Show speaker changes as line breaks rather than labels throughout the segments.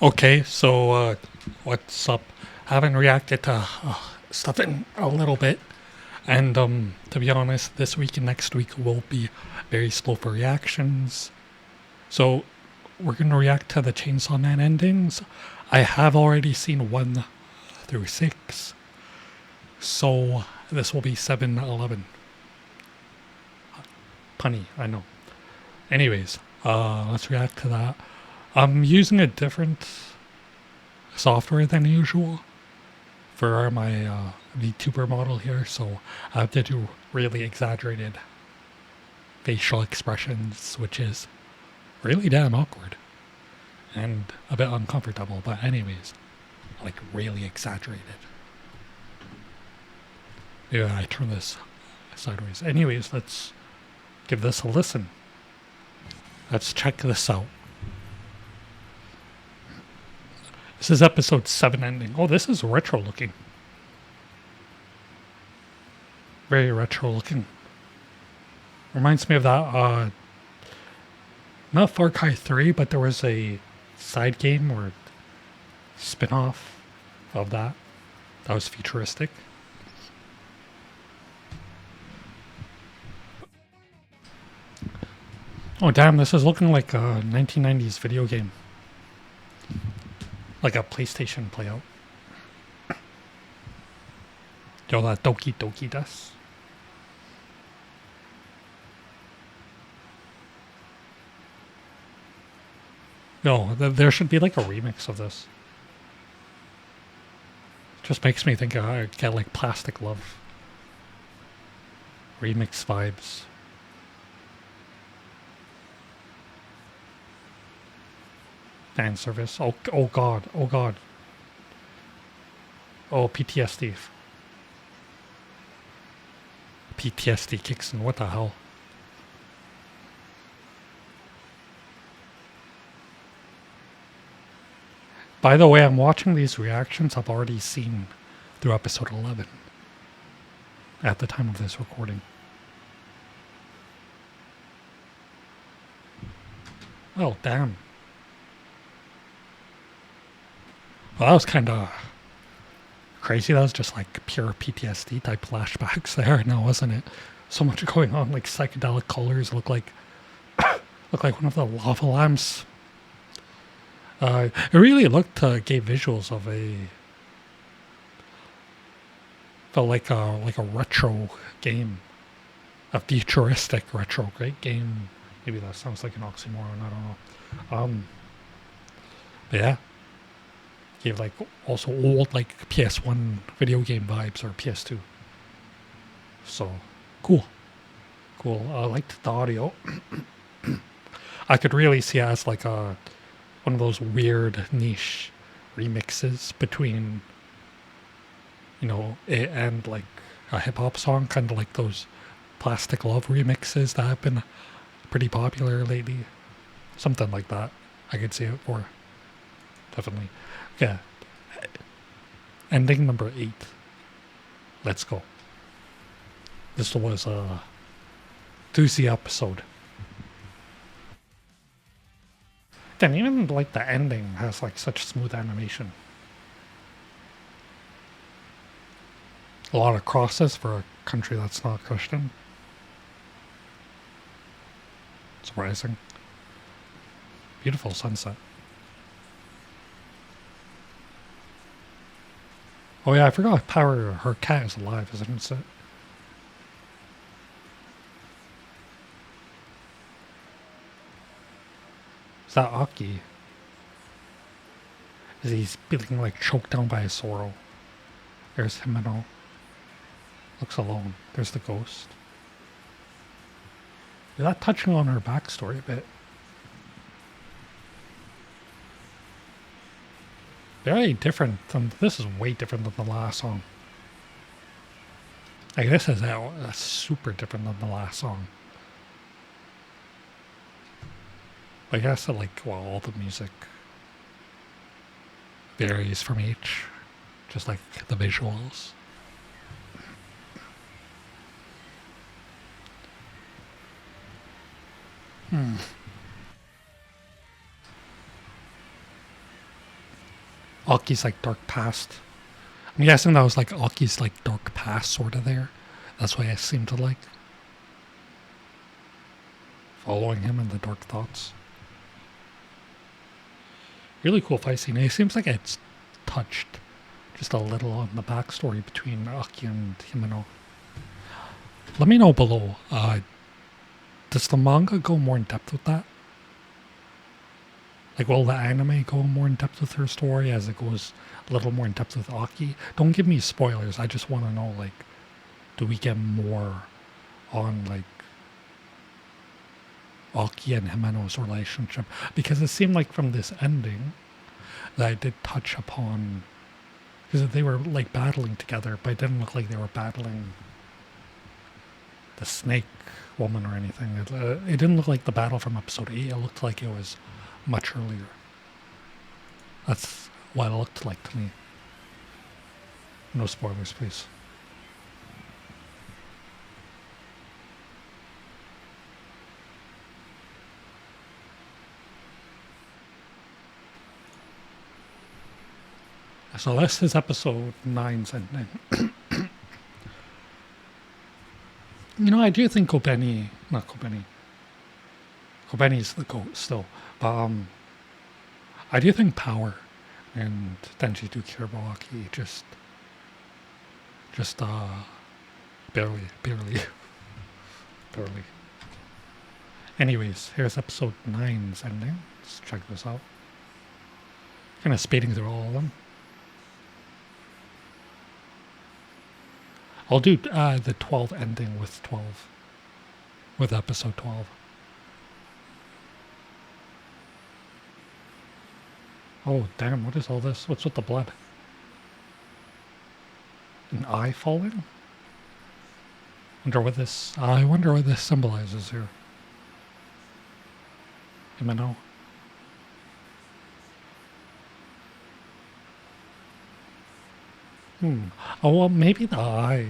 Okay, so what's up? Haven't reacted to stuff in a little bit, and to be honest, this week and next week will be very slow for reactions. So we're gonna react to the Chainsaw Man endings. I have already seen 1 through 6, so this will be 7-11. Punny, I know. Anyways, let's react to that. I'm using a different software than usual for my VTuber model here, so I have to do really exaggerated facial expressions, which is really damn awkward and a bit uncomfortable, but anyways, like really exaggerated. Yeah, I turn this sideways. Anyways, let's give this a listen. Let's check this out. This is episode 7 ending. Oh, this is retro looking. Very retro looking. Reminds me of that, not Far Cry 3, but there was a side game or spin off of that. That was futuristic. Oh, damn, this is looking like a 1990s video game. Like a PlayStation playout. Yo, that Doki Doki desu. Yo, there should be like a remix of this. Just makes me think I get like Plastic Love. Remix vibes. Fan service. Oh god. Oh god. Oh, PTSD. PTSD kicks in. What the hell? By the way, I'm watching these reactions I've already seen through episode 11 at the time of this recording. Oh, damn. Well, that was kind of crazy. That was just like pure PTSD type flashbacks there now, wasn't it? So much going on, like psychedelic colors look like one of the lava lamps. It really looked gave visuals of felt like a retro game, a futuristic retro great game. Maybe that sounds like an oxymoron. I don't know. But yeah, gave like also old like PS1 video game vibes or PS2. So cool. I liked the audio. I could really see it as like one of those weird niche remixes between, it and like a hip hop song, kind of like those Plastic Love remixes that have been pretty popular lately. Something like that. I could see it for. Definitely. Yeah. Ending number 8. Let's go. This was a doozy episode. Then even like the ending has like such smooth animation. A lot of crosses for a country that's not Christian. Surprising. Beautiful sunset. Oh yeah, I forgot Power, her cat is alive, isn't it? Is that Aki? Is he feeling like choked down by his sorrow? There's Himeno. Looks alone. There's the ghost. Is that touching on her backstory a bit? Very different than this is way different than the last song. Like this is super different than the last song. I guess that like all the music varies from each, just like the visuals. Aki's like dark past. I'm guessing that was like Aki's like dark past sort of there. That's why I seem to like following him in the dark thoughts. Really cool fight scene. It seems like it's touched just a little on the backstory between Aki and Himeno. Let me know below. Does the manga go more in depth with that? Like, will the anime go more in depth with her story as it goes a little more in depth with Aki? Don't give me spoilers. I just want to know, like, do we get more on, like, Aki and Himeno's relationship? Because it seemed like from this ending that it did touch upon, because they were, like, battling together, but it didn't look like they were battling the snake woman or anything. It didn't look like the battle from episode 8. It looked like it was much earlier. That's what it looked like to me. No spoilers, please. So this is episode 9's ending. You know, I do think Kobeni's the GOAT still. But I do think Power and Denji Dukirabuaki just barely. Anyways, here's episode 9's ending. Let's check this out. Kind of speeding through all of them. I'll do the 12 ending with episode 12. Oh, damn, what is all this? What's with the blood? An eye falling? I wonder what this symbolizes here. Himeno. Oh, well, maybe the eye.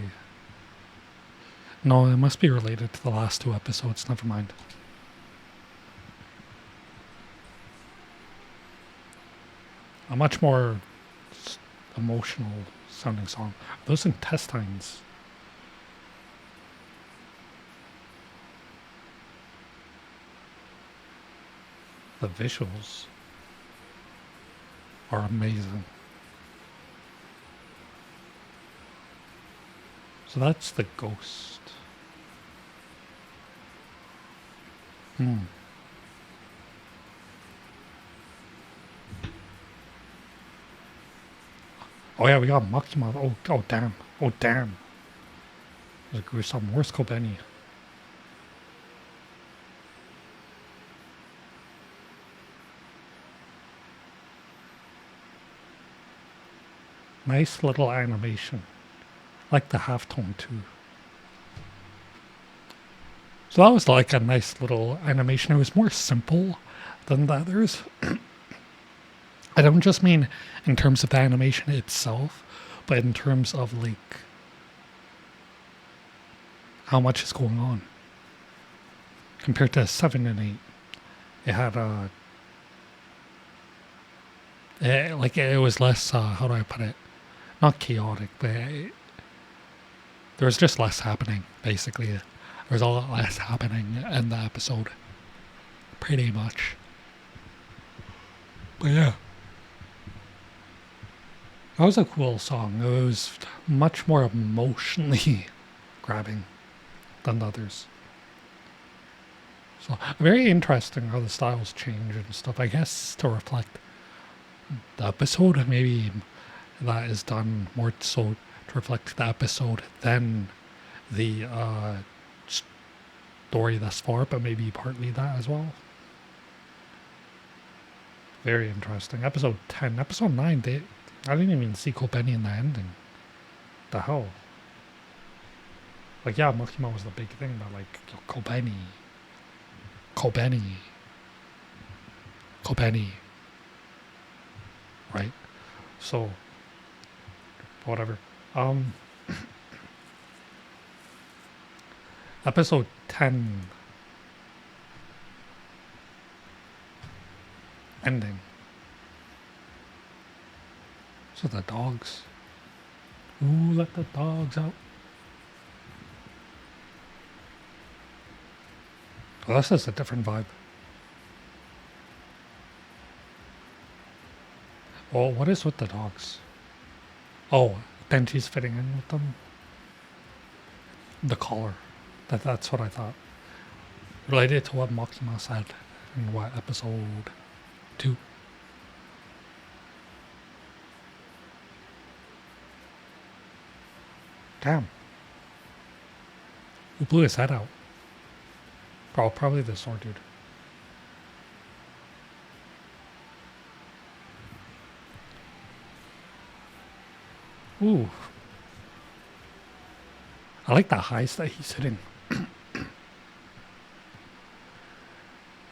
No, it must be related to the last 2 episodes. Never mind. A much more emotional sounding song. Those intestines. The visuals are amazing. So that's the ghost. Oh yeah, we got Makima. Oh damn. Oh damn. There's a gruesome. Where's Kobeni? Nice little animation. Like the halftone too. So that was like a nice little animation. It was more simple than the others. I don't just mean in terms of the animation itself, but in terms of like how much is going on. Compared to 7 and 8, it had it was less, how do I put it? Not chaotic, but there was just less happening, basically. There was a lot less happening in the episode. Pretty much. But yeah. That was a cool song. It was much more emotionally grabbing than the others. So very interesting how the styles change and stuff. I guess to reflect the episode, maybe that is done more so to reflect the episode than the story thus far, but maybe partly that as well. Very interesting. Episode 10. Episode 9, I didn't even see Kobeni in the ending. The hell? Like, yeah, Makima was the big thing, but like, Kobeni. Right? So, whatever. Episode 10 ending. So the dogs. Ooh, let the dogs out. Well, this is a different vibe. Oh, what is with the dogs? Oh, Denji's fitting in with them. The collar. That's what I thought. Related to what Makima said in what episode 2. Damn. Who blew his head out? Probably the sword dude. Ooh. I like the highs that he's hitting.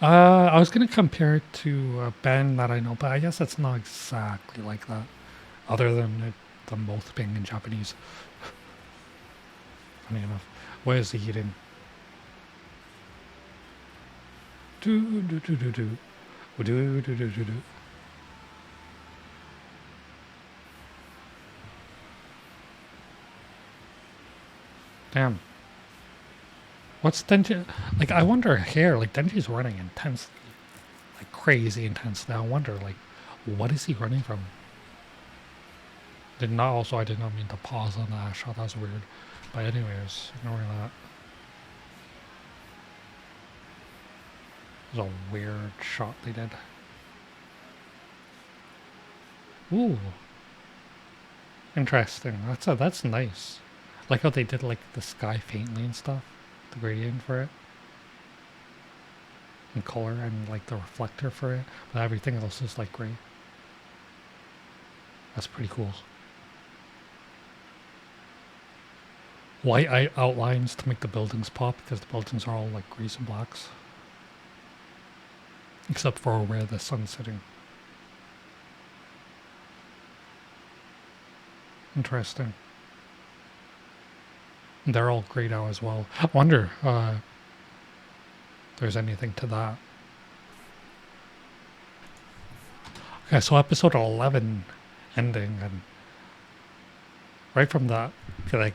I was gonna compare it to a band that I know, but I guess it's not exactly like that. Other than them both being in Japanese. Funny enough. What is he hitting? Do do do do do. Do do do do do. Damn. What's Denji? Like, I wonder here, like, Denji's running intensely. Like, crazy intensely. I wonder, like, what is he running from? I did not mean to pause on that shot. That was weird. But anyways, ignoring that. It was a weird shot they did. Ooh. Interesting. That's nice. Like how they did like the sky faintly and stuff. The gradient for it. And color and like the reflector for it. But everything else is like gray. That's pretty cool. White outlines to make the buildings pop because the buildings are all like greys and blacks. Except for where the sun's sitting. Interesting. They're all grayed out as well. I wonder if there's anything to that. Okay, so episode 11 ending, and right from the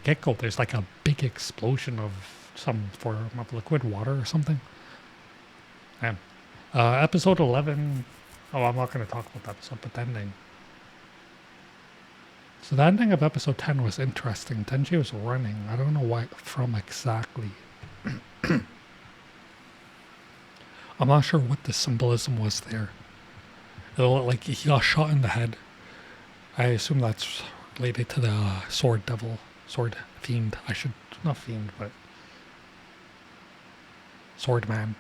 get-go, there's like a big explosion of some form of liquid water or something. Damn. Episode 11. Oh, I'm not going to talk about the episode, but the ending. So the ending of episode 10 was interesting. Denji was running. I don't know why from exactly. I'm not sure what the symbolism was there. It looked like he got shot in the head. I assume that's related to the sword devil, sword fiend. Not fiend, but sword man.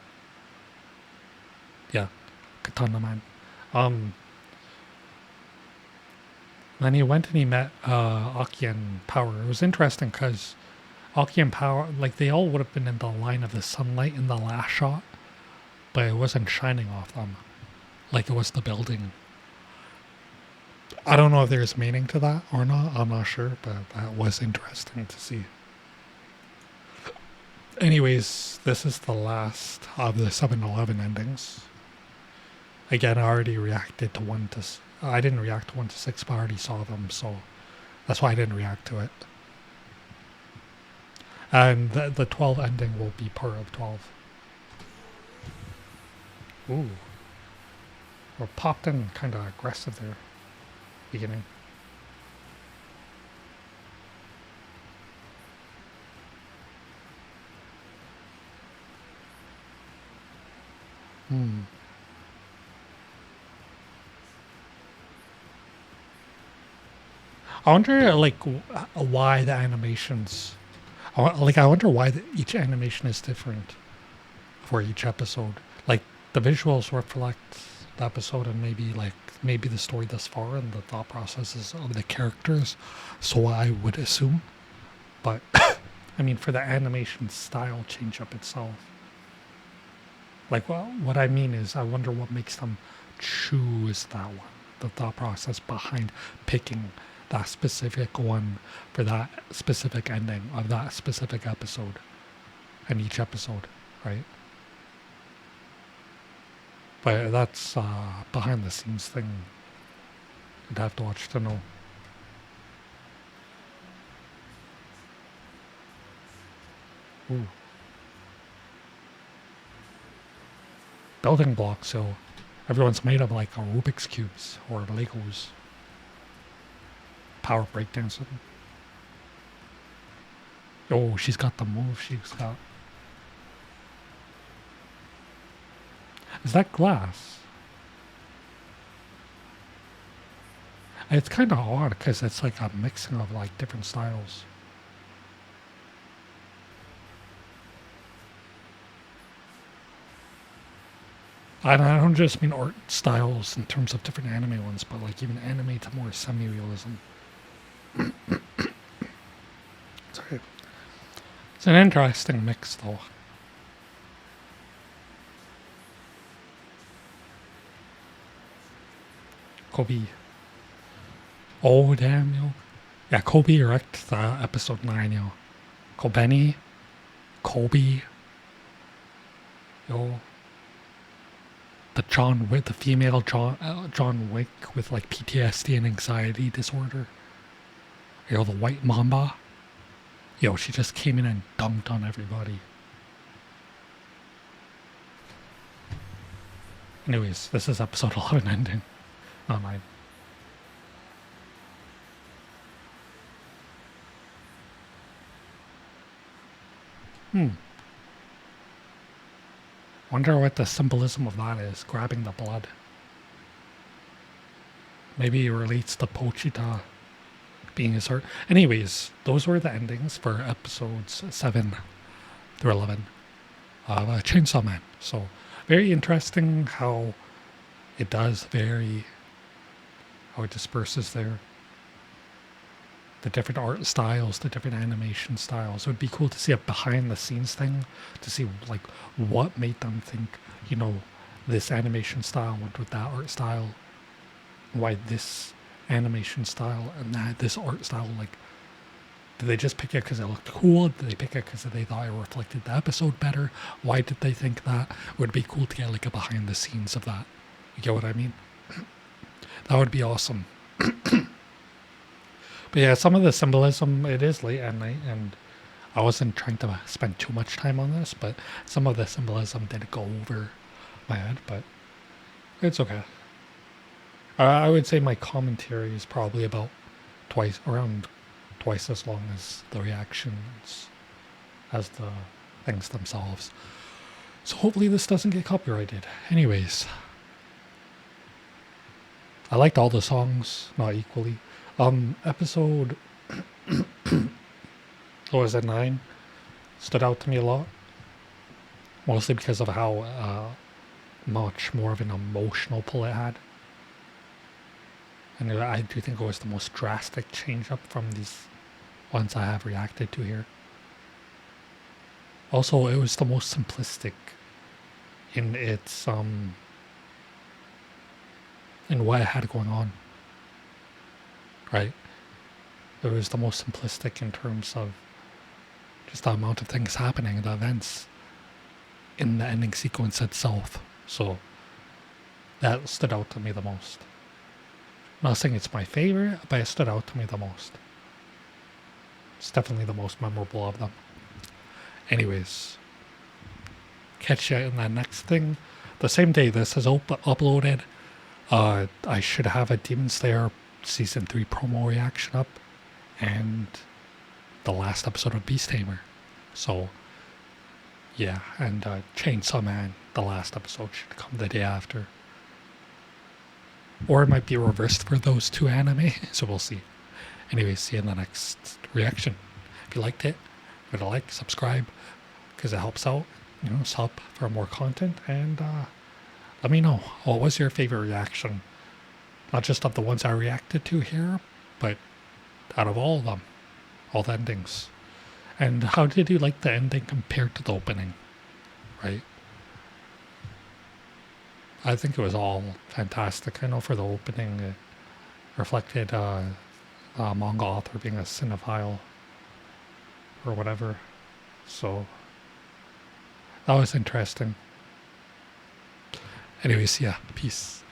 Yeah, katana man. Then he went and he met Aki and Power. It was interesting because Aki and Power, like they all would have been in the line of the sunlight in the last shot, but it wasn't shining off them like it was the building. I don't know if there's meaning to that or not. I'm not sure, but that was interesting to see. Anyways, this is the last of the 7-Eleven endings. Again, I already reacted to 1 to... I didn't react to 1 to 6, but I already saw them, so that's why I didn't react to it. And the 12 ending will be part of 12. Ooh. We're popped in kind of aggressive there. Beginning. I wonder, like, why the animations... I wonder why each animation is different for each episode. Like, the visuals reflect the episode and maybe the story thus far and the thought processes of the characters, so I would assume. But, I mean, for the animation style change up itself. Like, well, what I mean is, I wonder what makes them choose that one. The thought process behind picking that specific one for that specific ending of that specific episode and each episode, right? But that's behind the scenes thing. You'd have to watch to know. Ooh. Building blocks, so everyone's made of like Rubik's Cubes or Legos. Power breakdancing. Oh, she's got the move. She's got. Is that glass? It's kind of odd because it's like a mixing of like different styles. And I don't just mean art styles in terms of different anime ones, but like even anime to more semi-realism. Sorry. It's an interesting mix though. Kobe. Oh damn yo. Yeah, Kobe wrecked the episode 9 yo. Kobeni. Kobe. Yo. The female John Wick with like PTSD and anxiety disorder. Yo, the white mamba. Yo, she just came in and dunked on everybody. Anyways, this is episode 11 ending. Not 9. Wonder what the symbolism of that is, grabbing the blood. Maybe it relates to Pochita being his heart. Anyways, those were the endings for episodes 7 through 11 of Chainsaw Man. So, very interesting how it does vary, how it disperses there. The different art styles, the different animation styles. It would be cool to see a behind the scenes thing to see like what made them think, you know, this animation style went with that art style. Why this animation style and this art style, like, did they just pick it because it looked cool? Did they pick it because they thought it reflected the episode better? Why did they think that? It would be cool to get like a behind the scenes of that. You get what I mean? That would be awesome. But yeah, some of the symbolism, it is late at night, and I wasn't trying to spend too much time on this, but some of the symbolism did go over my head, but it's okay. I would say my commentary is probably about around twice as long as the reactions, as the things themselves. So hopefully this doesn't get copyrighted. Anyways, I liked all the songs, not equally. Episode, what was it, 9? Stood out to me a lot. Mostly because of how much more of an emotional pull it had. And I do think it was the most drastic change up from these ones I have reacted to here. Also, it was the most simplistic in its, in what it had going on. Right? It was the most simplistic in terms of just the amount of things happening, the events in the ending sequence itself. So that stood out to me the most. I'm not saying it's my favorite, but it stood out to me the most. It's definitely the most memorable of them. Anyways, catch you in that next thing. The same day this is uploaded, I should have a Demon Slayer Season 3 promo reaction up, and the last episode of Beast Tamer. So, yeah, and Chainsaw Man, the last episode, should come the day after. Or it might be reversed for those two anime, so we'll see. Anyways, see you in the next reaction. If you liked it, give it a like, subscribe, because it helps out, sub for more content, and let me know, what was your favorite reaction? Not just of the ones I reacted to here, but out of all of them, all the endings. And how did you like the ending compared to the opening, right? I think it was all fantastic. I know for the opening, it reflected a manga author being a cinephile or whatever. So that was interesting. Anyways, yeah, peace.